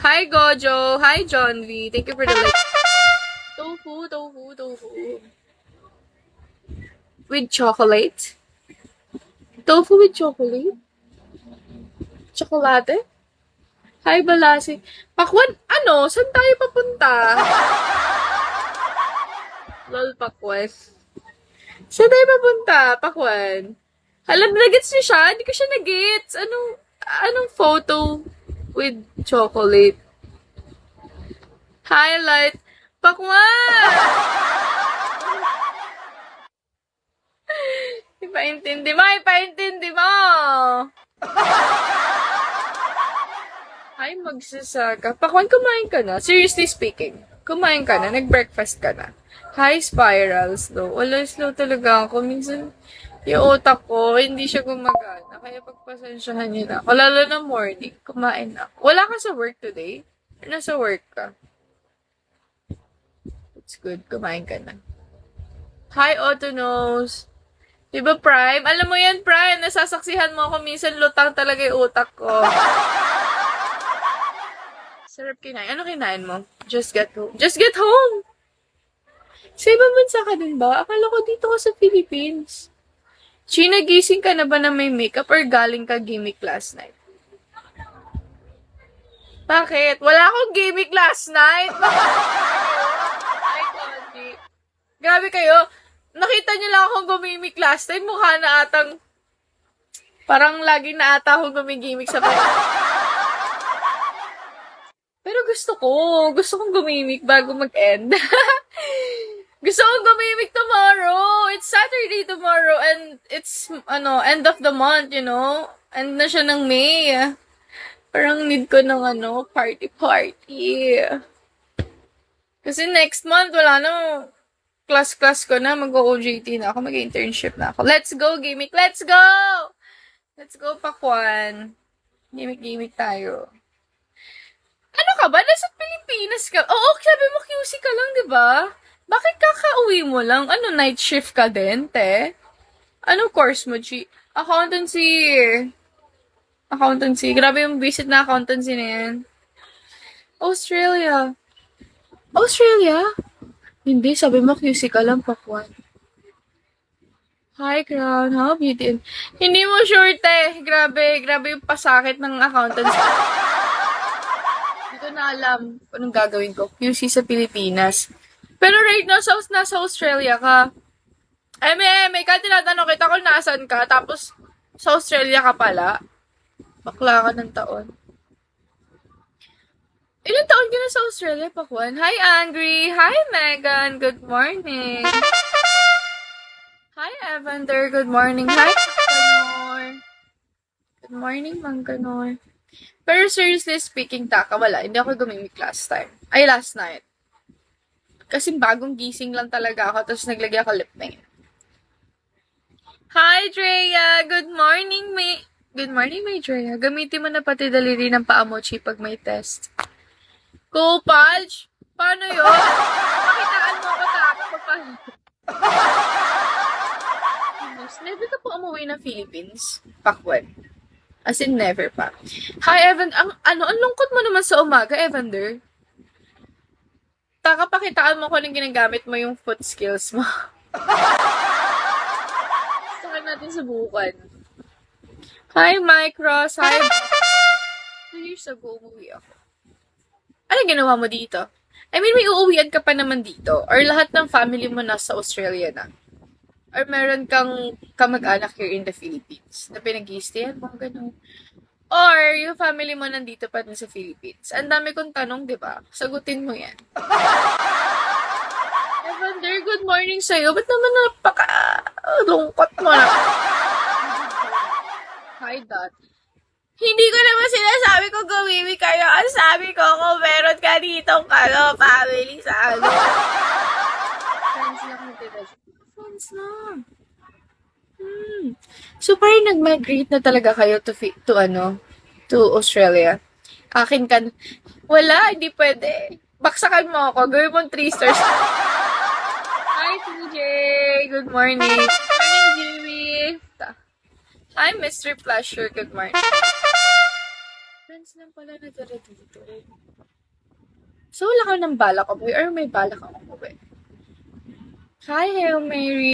Hi, Gojo. Hi, John V. Thank you for the like. Tofu, tofu, tofu. With chocolate? Tofu with chocolate? Chocolate? Hi, Balasi. Pakwan, ano? Saan tayo papunta? Lol, Pakwan. Saan tayo papunta, Pakwan? Hala, nagets niyo siya? Hindi ko siya nagets. Anong photo with chocolate? Highlight. Pakwan! Ipaintindi mo, ipaintindi mo! Ay, magsasaka. Pakwan, kumain ka na. Seriously speaking, kumain ka na. Nag-breakfast ka na. Hi, Spiral. Slow. Wala, slow talaga ako. Minsan, yung utak ko, hindi siya gumagana. Kaya pagpasensyahan niyo na ako. Lalo na morning, kumain na ako. Wala ka sa work today? Or nasa work ka? It's good. Kumain ka na. Hi, Autonose. Diba, Prime? Alam mo yan, Prime. Nasasaksihan mo ako. Minsan lutang talaga yung utak ko. Sarap kinain. Ano kinain mo? Just get home. Just get home! Sa ibang bansa ka din ba? Akala ko dito ka sa Philippines. Chi, nagising ka na ba na may makeup or galing ka gimmick last night? Bakit? Wala akong gimmick last night. Ay, Conti. Grabe kayo. Nakita niyo lang akong gumimik last time. Mukha na atang parang lagi na ata akong gumigimik sa Pero gusto kong gumimik bago mag-end. Gusto kong gumimik tomorrow. It's Saturday tomorrow and it's, end of the month, you know? End na siya ng May. Parang need ko ng, party. Kasi next month, wala na. Class ko na. Mag-OJT na ako. Mag-internship na ako. Let's go, gimmick. Let's go! Let's go, Pakwan. Gimmick tayo. Ano ka ba? Nasa Pilipinas ka? Oo, sabi mo QC ka lang, di ba? Bakit kakauwi mo lang? Ano, night shift ka din, te? Ano course mo, Chi? Accountancy. Accountancy. Grabe yung visit na accountancy na yan. Australia. Australia? Hindi, sabi mo QC ka lang, Pakwan. Hi, Crown. How beauty. Hindi mo sure, te. Grabe yung pasakit ng accountancy. Hindi ko na alam kung anong gagawin ko. QC sa Pilipinas. Pero right now, nasa Australia ka. May ka tinatanong kita kung nasan ka, tapos sa Australia ka pala. Bakla ka ng taon. Ilang taon ka na sa Australia, Pakwan? Hi, Angry! Hi, Megan! Good morning! Hi, Evander! Good morning! Hi, Mangganor! Good morning, Mangganor. Pero seriously speaking, Taka, wala. Hindi ako gumimik last night. Kasi bagong gising lang talaga ako, tapos naglagay ako lip paint. Hi, Drea! Good morning, Good morning, May Drea. Gamitin mo na pati daliri ng paa mo, Chi, pag may test. Go, Palch! Paano yun? Pakitaan mo ako, Taka, paano? Never ka po umuwi ng Philippines? Pakwan. As in, never pa. Hi, Evan. Ang lungkot mo naman sa umaga, Evander. Taka, pakitaan mo kung anong ginagamit mo yung foot skills mo. Saka natin subukan. Hi, Mike Ross. Hi. 2 years ago, umuwi ako. Ano ginawa mo dito? I mean, may uuwian ka pa naman dito? Or lahat ng family mo nasa Australia na? Or meron kang kamag-anak here in the Philippines na pinag-i-stayan mo, gano'n? Or yung family mo nandito pa din sa Philippines? Ang dami kong tanong, di ba? Sagutin mo yan. Evander, good morning sa'yo. Ba't naman napaka-lungkot mo na? Hi, Dot. Hindi ko naman sinasabi ko gawimi kayo. Ang sabi ko kung meron ka ditong family sa Friends lang natira. Friends lang. So, parang nag-migrate na talaga kayo to Australia. Akin ka, wala, hindi pwede. Baksakan mo ako. Gawin mong 3 stars. Hi, TJ. Good morning. Good morning, Jimmy. Hi, Mr. Pleasure. Good morning. friends lang pala natira dito. So, wala ka ng balak umuwi or may balak kang umuwi? Hi, Hail Mary!